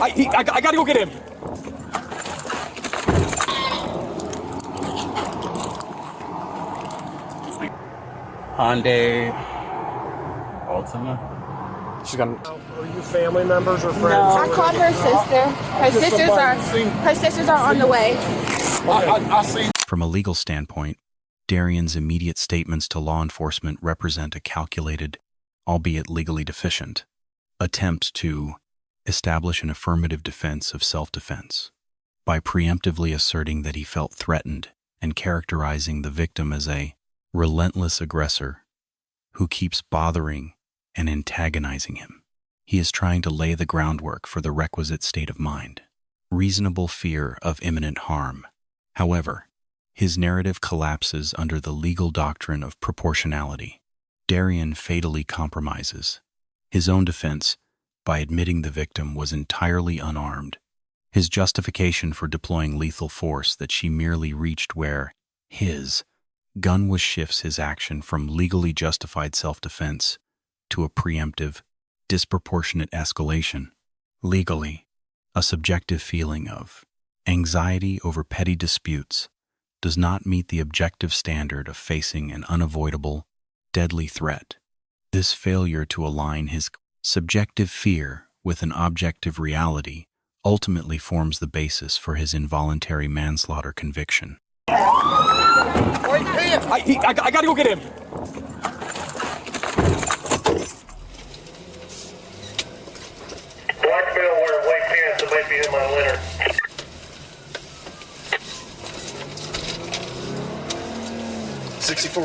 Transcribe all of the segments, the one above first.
I gotta go get him. Hyundai Altima. She's got. Are you family members or friends? No, I called her sister. Her sisters are on the way. I see. From a legal standpoint, Darien's immediate statements to law enforcement represent a calculated, albeit legally deficient, attempt to establish an affirmative defense of self-defense by preemptively asserting that he felt threatened and characterizing the victim as a relentless aggressor who keeps bothering and antagonizing him. He is trying to lay the groundwork for the requisite state of mind, reasonable fear of imminent harm. However, his narrative collapses under the legal doctrine of proportionality. Darien fatally compromises his own defense by admitting the victim was entirely unarmed. His justification for deploying lethal force that she merely reached where his gun was shifts his action from legally justified self-defense to a preemptive, disproportionate escalation. Legally, a subjective feeling of anxiety over petty disputes does not meet the objective standard of facing an unavoidable, deadly threat. This failure to align his subjective fear with an objective reality ultimately forms the basis for his involuntary manslaughter conviction. I gotta go get him. Black male wearing white pants that might be in my litter.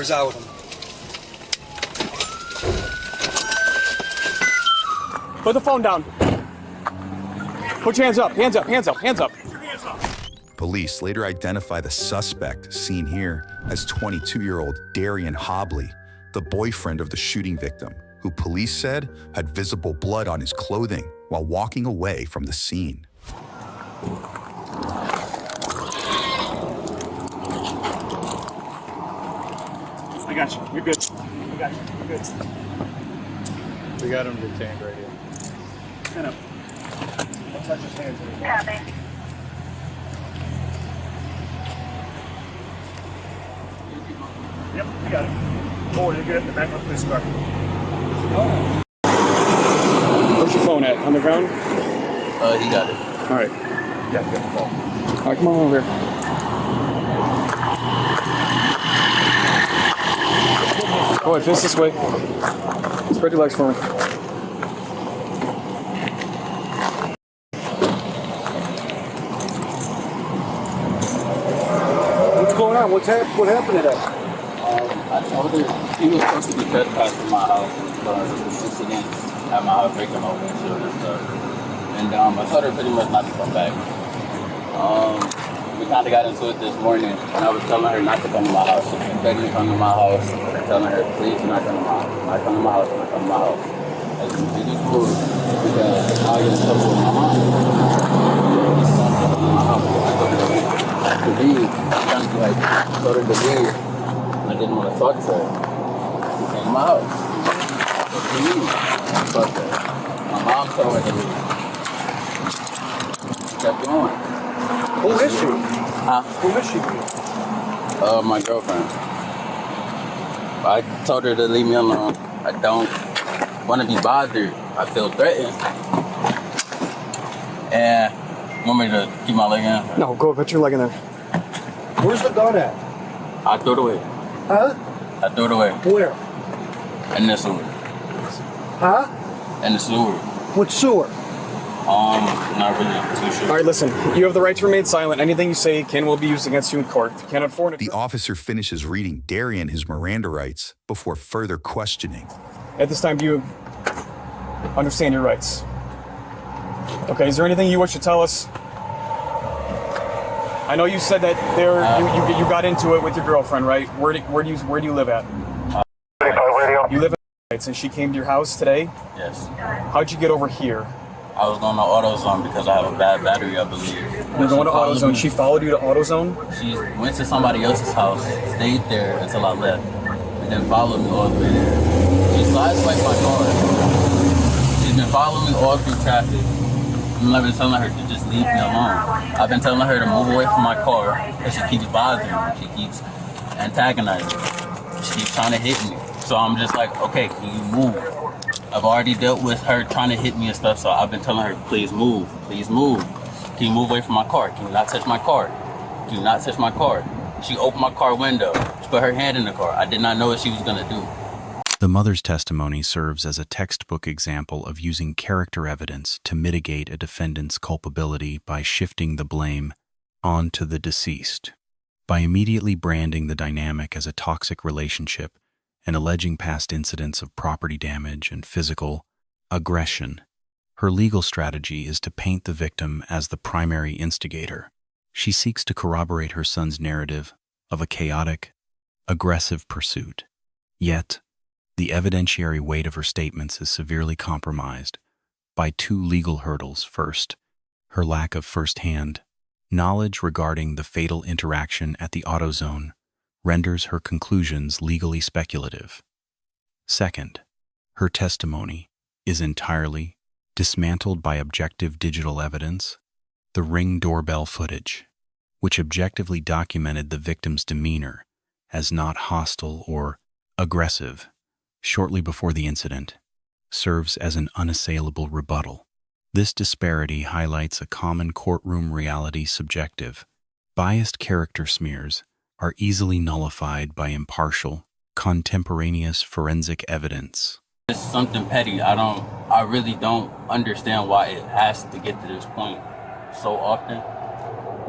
Is out with him. Put the phone down. Put your hands up, hands up, hands up, hands up. Police later identify the suspect, seen here, as 22-year-old Darien Hobbley, the boyfriend of the shooting victim, who police said had visible blood on his clothing while walking away from the scene. I got you. You're good. I got you. You're good. We got him detained right here. Stand up. Don't touch his hands anymore. Copy. Yep, you got it. Oh, you're good at the back of the police car. Where's your phone at? On the ground? He got it. All right. Yeah, you got the phone. All right, come on over here. Go ahead, face this way. Spread your legs for me. What's going on? What happened today? I told her he was supposed to be trespassing my house for incidents at my house, breaking my windshield and stuff. And I told her pretty much not to come back. We kind of got into it this morning, and I was telling her not to come to my house. She was begging me to come to my house, and telling her, please do not come to my house. Not come to my house, not come to my house. As we do this move, because I get in trouble with my mom. It's something in my house. I told her to leave. To leave, trying to be like, I told her to leave. I didn't want to talk to her. She came to my house. I said, to leave. I fucked her. My mom told her to leave. She kept going. Who is she? Huh? Who is she? My girlfriend. I told her to leave me alone. I don't want to be bothered. I feel threatened. And want me to keep my leg in? No, go put your leg in there. Where's the gun at? I threw it away. Huh? I threw it away. Where? In the sewer. Huh? In the sewer. What sewer? Not really too sure. All right, listen. You have the right to remain silent. Anything you say will be used against you in court. If you can't afford it. The officer finishes reading Darien his Miranda rights before further questioning. At this time, do you understand your rights? Okay, is there anything you wish to tell us? I know you said that you got into it with your girlfriend, right? Where do you live at? You live in and she came to your house today? Yes. How'd you get over here? I was going to AutoZone because I have a bad battery, I believe. You're going to AutoZone. She followed you to AutoZone? She went to somebody else's house, stayed there until I left, and then followed me all the way there. She sideswiped my car. She's been following me all through traffic. I've been telling her to just leave me alone. I've been telling her to move away from my car, and she keeps bothering me. She keeps antagonizing me. She keeps trying to hit me. So I'm just like, okay, can you move? I've already dealt with her trying to hit me and stuff, so I've been telling her, please move, please move. Can you move away from my car? Can you not touch my car? Can you not touch my car? She opened my car window. She put her hand in the car. I did not know what she was gonna do. The mother's testimony serves as a textbook example of using character evidence to mitigate a defendant's culpability by shifting the blame onto the deceased. By immediately branding the dynamic as a toxic relationship and alleging past incidents of property damage and physical aggression, her legal strategy is to paint the victim as the primary instigator. She seeks to corroborate her son's narrative of a chaotic, aggressive pursuit. Yet, the evidentiary weight of her statements is severely compromised by two legal hurdles. First, her lack of first-hand knowledge regarding the fatal interaction at the AutoZone renders her conclusions legally speculative. Second, her testimony is entirely dismantled by objective digital evidence, the Ring doorbell footage, which objectively documented the victim's demeanor as not hostile or aggressive shortly before the incident, serves as an unassailable rebuttal. This disparity highlights a common courtroom reality: subjective, biased character smears are easily nullified by impartial, contemporaneous forensic evidence. It's something petty. I really don't understand why it has to get to this point so often.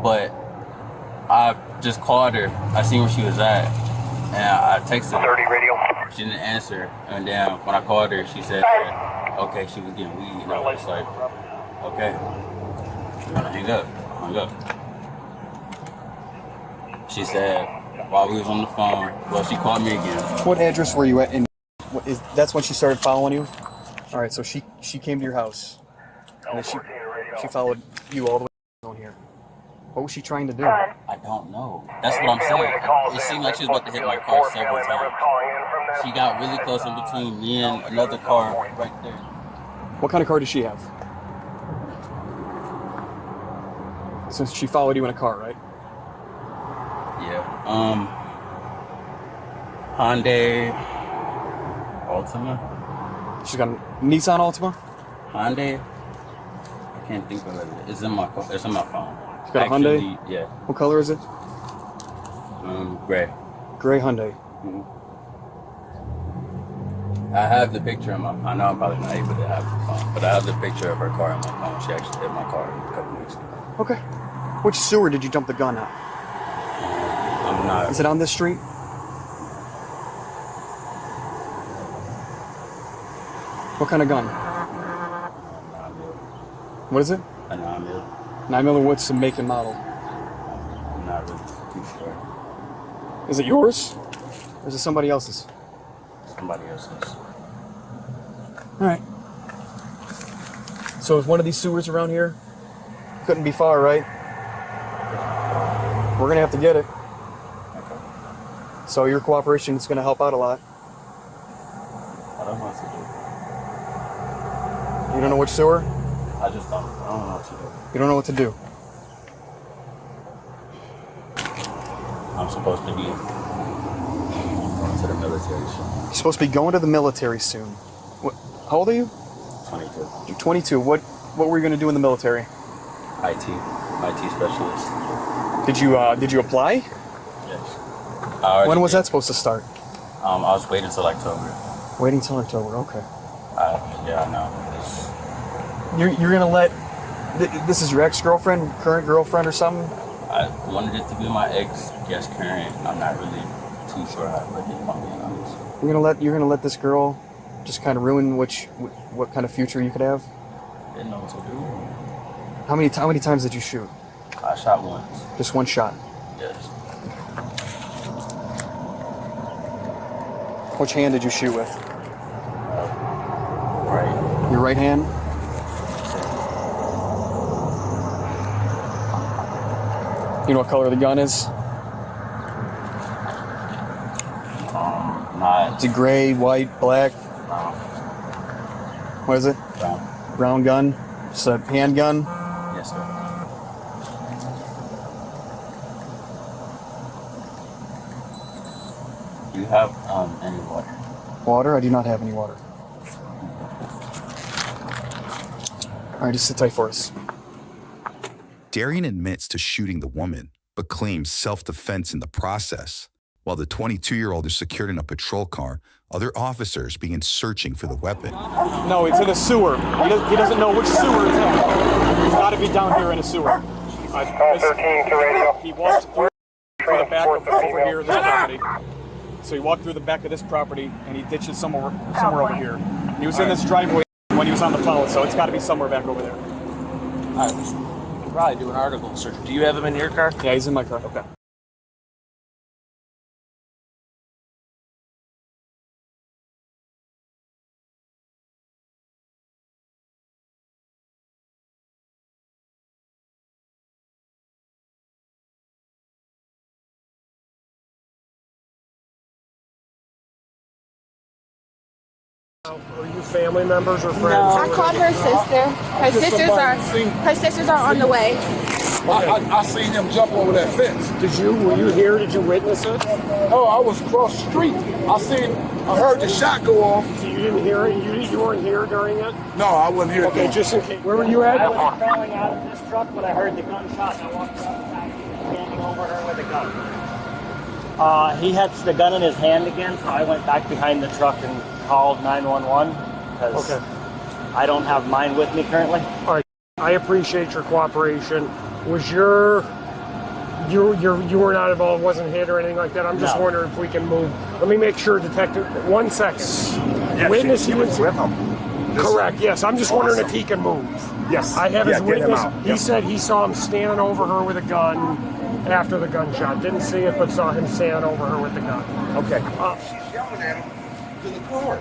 But I just called her. I seen where she was at, and I texted her. 30 radio. She didn't answer, and then when I called her, she said, okay, she was getting weed, and I was like, okay. And I hung up. She said, while we was on the phone, well, she called me again. What address were you at? That's when she started following you? All right, so she came to your house, and then she followed you all the way down here. What was she trying to do? I don't know. That's what I'm saying. It seemed like she was about to hit my car several times. She got really close in between me and another car right there. What kind of car did she have? Since she followed you in a car, right? Yeah. Hyundai Altima. She's got a Nissan Altima? Hyundai. I can't think of it. It's in my phone. She's got a Hyundai? Yeah. What color is it? Gray. Gray Hyundai. Mm-hmm. I have the picture in my. I know I'm probably not able to have the phone, but I have the picture of her car in my phone. She actually hit my car a couple weeks ago. Okay. Which sewer did you dump the gun at? I'm not. Is it on this street? What kind of gun? What is it? A 9mm. 9mm, what's the make and model? I'm not really too sure. Is it yours? Or is it somebody else's? Somebody else's. Alright. So is one of these sewers around here? Couldn't be far, right? We're gonna have to get it. Okay. So your cooperation is gonna help out a lot. I don't know what to You don't know which sewer? do. I don't know what to do. You don't know what to do. I'm supposed to be going to the military soon. You're supposed to be going to the military soon. What? How old are you? 22. You're 22. What were you gonna do in the military? IT specialist. Did you apply? Yes. I already When was did. that supposed to start? I was waiting until October. Waiting till October. Okay. Yeah, I know. You're gonna let this is your ex-girlfriend, current girlfriend, or something? I wanted it to be my ex, guess current. I'm not really too sure how to put it, if I'm being honest. You're gonna let this girl just kind of ruin what kind of future you could have? Didn't know what to do. How many times did you shoot? I shot once. Just one shot. Yes. Which hand did you shoot with? Right. Your right hand? You know what color the gun is? Not Is it gray, white, black? brown. What is it? Brown. Brown gun? Just a handgun. Yes, sir. Do you have any water? Water? I do not have any water. All right, just sit tight for us. Darien admits to shooting the woman, but claims self-defense in the process. While the 22-year-old is secured in a patrol car, other officers begin searching for the weapon. No, it's in a sewer. He doesn't know which sewer it's in. It's got to be down here in a sewer. Call 13 to radio. He walked through the back of over here, this property. So he walked through the back of this property, and he ditched it somewhere over here. He was in this driveway when he was on the phone, so it's got to be somewhere back over there. All right, we should probably do an article search. Do you have him in your car? Yeah, he's in my car. Okay. Are you family members or friends? I called her sister. Her sisters are on the way. I seen him jump over that fence. Were you here? Did you witness it? Oh, I was across the street. I heard the shot go off. So you didn't hear it? You weren't here during it? No, I wasn't here. Okay, just in case. Where were you at? I was crawling out of this truck when I heard the gunshot, and I walked outside, standing over her with a gun. He had the gun in his hand again, so I went back behind the truck and called 911 because I don't have mine with me currently. All right. I appreciate your cooperation. Was you were not involved, wasn't hit or anything like that? I'm just wondering if we can move. Let me make sure, Detective. 1 second. Yeah, Witness, he was with him. Correct. Yes, I'm just wondering if he can move. Yes. I have his get him witness. out. He said he saw him standing over her with a gun after the gunshot. Didn't see it, but saw him standing over her with the gun. Okay. She's yelling at him to the car.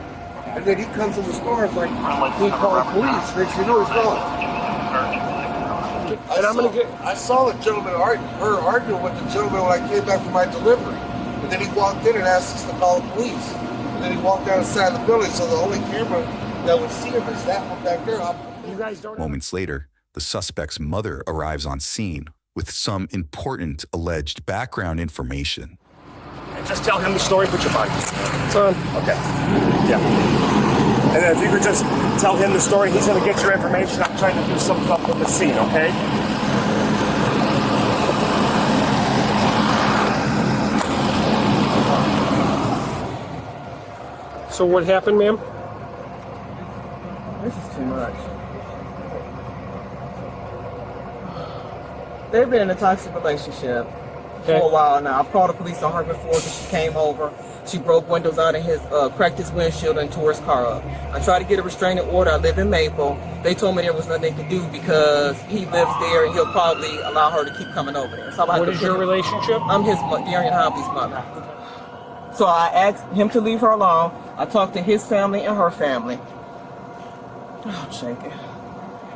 And then he comes in the store and like, he called police. Makes you know he's gone. I saw the gentleman her arguing with the gentleman when I came back from my delivery. And then he walked in and asked us to call the police. And then he walked down the side of the building, so the only camera that would see him is that one back there. You guys don't. Moments later, the suspect's mother arrives on scene with some important alleged background information. Just tell him the story. Put your mic. It's on. Okay. Yeah. And then if you could just tell him the story, he's going to get your information. I'm trying to do some stuff with the scene, okay? So what happened, ma'am? This is too much. They've been in a toxic relationship for a while now. I've called the police on her before because she came over. She broke windows out of his, cracked his windshield and tore his car up. I tried to get a restraining order. I live in Maple. They told me there was nothing they could do because he lives there and he'll probably allow her to keep coming over there. So What is your relationship? I'm his Darien Hobbley's mother. So I asked him to leave her alone. I talked to his family and her family. Oh, shake it.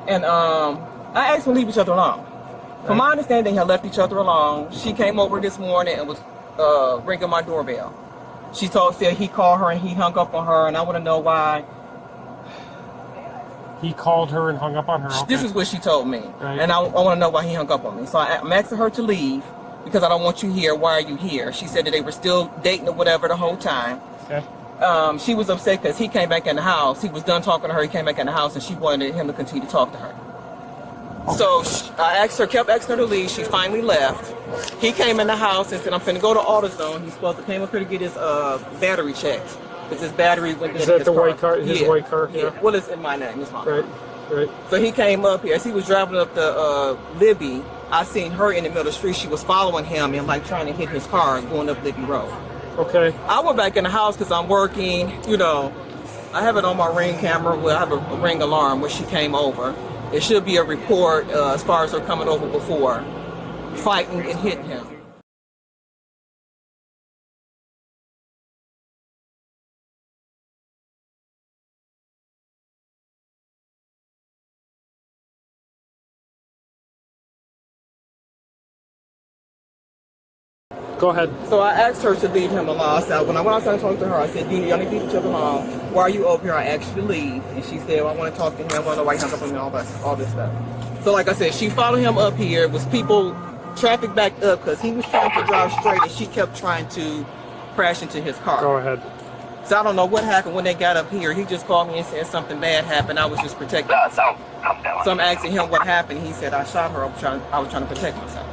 And I asked them to leave each other alone. From my understanding, they had left each other alone. She came over this morning and was ringing my doorbell. She said he called her and he hung up on her, and I want to know why. He called her and hung up on her. Okay. This is what she told me, and I want to know why he hung up on me. So I'm asking her to leave because I don't want you here. Why are you here? She said that they were still dating or whatever the whole time. Okay. She was upset because he came back in the house. He was done talking to her. He came back in the house, and she wanted him to continue to talk to her. So I kept asking her to leave. She finally left. He came in the house and said, "I'm finna go to AutoZone." He's supposed to came up here to get his battery checked. Because his battery went Is that the white car? His white car? Yeah. Well, it's in my name. It's mine. Right. So he came up here. As he was driving up the Libby, I seen her in the middle of the street. She was following him and like trying to hit his car going up Libby Road. Okay. I went back in the house because I'm working. You know, I have it on my Ring camera. Well, I have a Ring alarm where she came over. It should be a report as far as her coming over before fighting and hitting him. Go ahead. So I asked her to leave him alone. I said, when I went outside and talked to her, I said, Dina, y'all need to leave each other alone. Why are you over here? I asked you to leave. And she said, well, I want to talk to him. I want to know why he hung up on me, all this stuff. So like I said, she followed him up here. It was people, traffic backed up because he was trying to drive straight and she kept trying to crash into his car. Go ahead. So I don't know what happened when they got up here. He just called me and said something bad happened. I was just protecting myself. So I'm asking him what happened. He said, I shot her. I was trying to protect myself.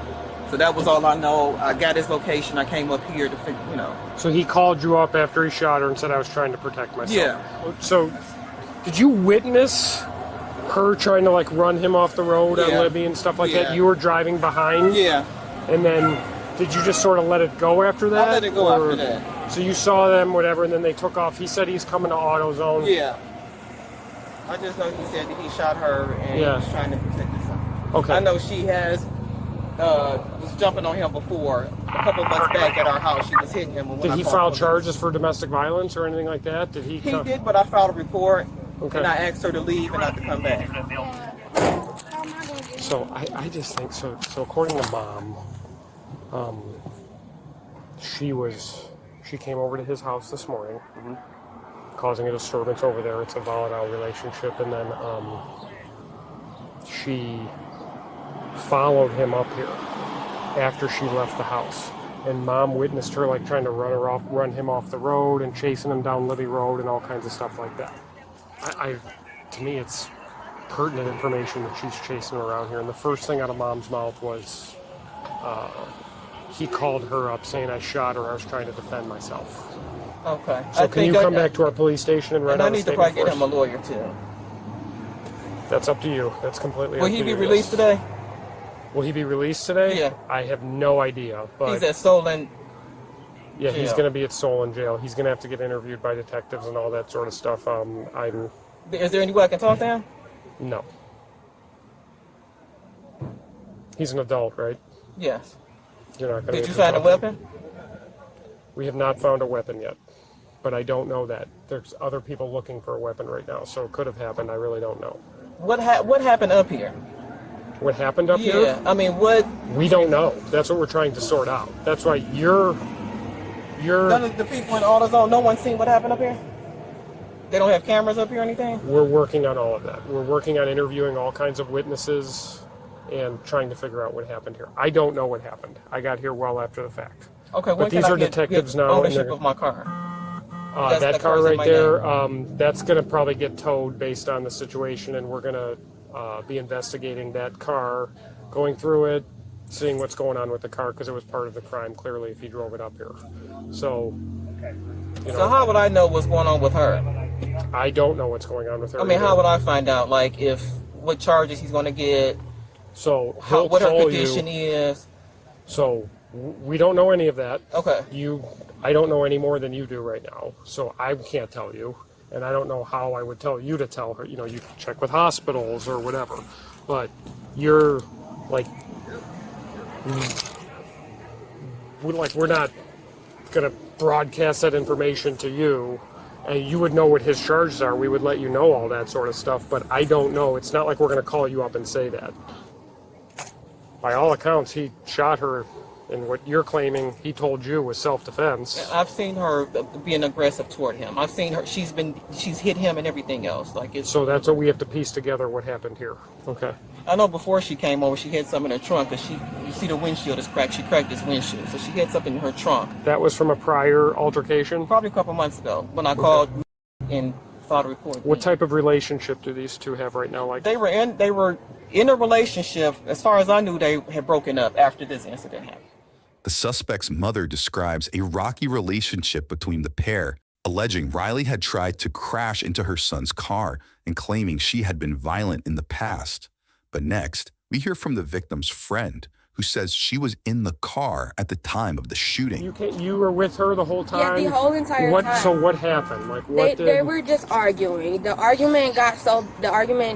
So that was all I know. I got his location. I came up here to figure, So he called you up after he shot her and said, I was trying to protect myself. Yeah. So did you witness her trying to like run him off the road on Libby and stuff like that? You were driving behind? Yeah. And then did you just sort of let it go after that? I let it go after that. So you saw them, whatever, and then they took off. He said he's coming to AutoZone. Yeah. I just know he said that he shot her and he was trying to protect himself. Okay. I know she was jumping on him before. A couple months back at our house, she was hitting him. Did he file charges for domestic violence or anything like that? Did he? He did, but I filed a report. Okay. And I asked her to leave and not to come back. So I just think so. So according to Mom, she came over to his house this morning, causing a disturbance over there. It's a volatile relationship, and then she followed him up here after she left the house. And Mom witnessed her like trying to run him off the road and chasing him down Libby Road and all kinds of stuff like that. To me, it's pertinent information that she's chasing around here. And the first thing out of Mom's mouth was, he called her up saying I shot her. I was trying to defend myself. Okay. So can you come back to our police station and write out a statement? I need to probably get him a lawyer too. That's up to you. That's completely up to you. Will he be released today? Will he be released today? Yeah. I have no idea. But he's at Solon. Yeah, he's going to be at Solon jail. He's going to have to get interviewed by detectives and all that sort of stuff. Is there any way I can talk to him? No. He's an adult, right? Yes. You're not going to. Did you find a weapon? We have not found a weapon yet, but I don't know that. There's other people looking for a weapon right now, so it could have happened. I really don't know. What happened up here? What happened up here? Yeah, I mean, what? We don't know. That's what we're trying to sort out. That's why you're. None of the people in AutoZone, no one's seen what happened up here? They don't have cameras up here or anything? We're working on all of that. We're working on interviewing all kinds of witnesses and trying to figure out what happened here. I don't know what happened. I got here well after the fact. Okay, but these are detectives now. Ownership of my car. That car right there, that's going to probably get towed based on the situation, and we're going to be investigating that car, going through it, seeing what's going on with the car, because it was part of the crime, clearly, if he drove it up here. So, So how would I know what's going on with her? I don't know what's going on with her. I mean, how would I find out, like, what charges he's going to get? So, what her condition is? So, we don't know any of that. Okay. I don't know any more than you do right now, so I can't tell you, and I don't know how I would tell you to tell her. You can check with hospitals or whatever, but you're like, we're not gonna broadcast that information to you, and you would know what his charges are. We would let you know all that sort of stuff, but I don't know. It's not like we're gonna call you up and say that. By all accounts, he shot her. And what you're claiming he told you was self-defense. I've seen her being aggressive toward him. I've seen her. She's hit him and everything else. So that's what we have to piece together. What happened here? Okay. I know before she came over, she had something in her trunk. Cause you see the windshield is cracked. She cracked this windshield, so she had something in her trunk. That was from a prior altercation. Probably a couple months ago when I called and filed a report. What type of relationship do these two have right now? Like they were in a relationship. As far as I knew, they had broken up after this incident happened. The suspect's mother describes a rocky relationship between the pair, alleging Riley had tried to crash into her son's car and claiming she had been violent in the past. But next, we hear from the victim's friend, who says she was in the car at the time of the shooting. You were with her the whole time? Yeah, the whole entire time. So what happened? They were just arguing. The argument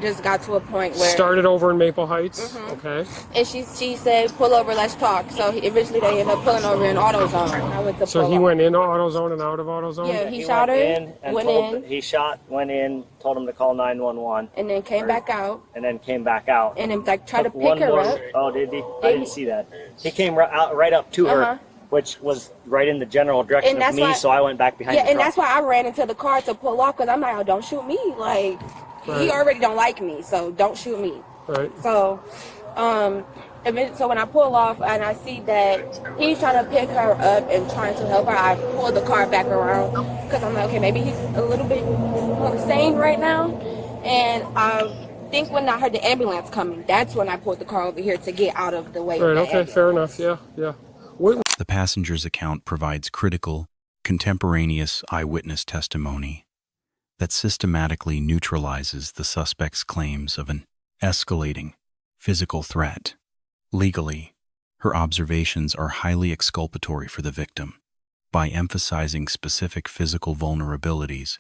just got to a point where started over in Maple Heights. Okay. And she said, "Pull over, let's talk." So eventually they ended up pulling over in AutoZone. So he went into AutoZone and out of AutoZone. Yeah, he shot her. He went in, told him to call 911, and then came back out. And then came back out. And then tried to pick her up. Oh, did he? I didn't see that. He came right up to her which was right in the general direction And of that's me, why- so I went back behind Yeah, the and truck. that's why I ran into the car to pull off, because I'm like, oh, don't shoot me. Like, Right. he already don't like me, so don't shoot me. Right. So, so when I pull off and I see that he's trying to pick her up and trying to help her, I pull the car back around because I'm like, okay, maybe he's a little bit more sane right now. And I think when I heard the ambulance coming, that's when I pulled the car over here to get out of the way. Right, of the okay, ambulance. fair enough, yeah. The passenger's account provides critical, contemporaneous eyewitness testimony that systematically neutralizes the suspect's claims of an escalating physical threat. Legally, her observations are highly exculpatory for the victim by emphasizing specific physical vulnerabilities,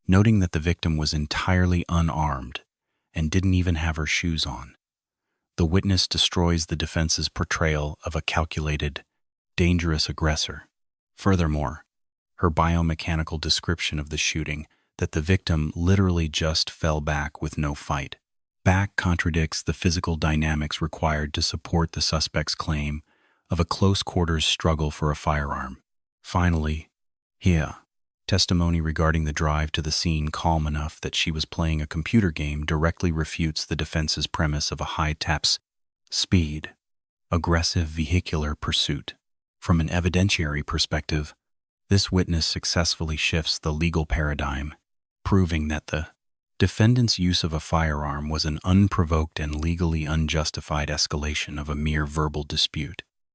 noting that the victim was entirely unarmed and didn't even have her shoes on. The witness destroys the defense's portrayal of a calculated, dangerous aggressor. Furthermore, her biomechanical description of the shooting, that the victim literally just fell back with no fight, contradicts the physical dynamics required to support the suspect's claim of a close-quarters struggle for a firearm. Finally, here, testimony regarding the drive to the scene calm enough that she was playing a computer game directly refutes the defense's premise of a high-taps speed, aggressive vehicular pursuit. From an evidentiary perspective, this witness successfully shifts the legal paradigm, proving that the defendant's use of a firearm was an unprovoked and legally unjustified escalation of a mere verbal dispute.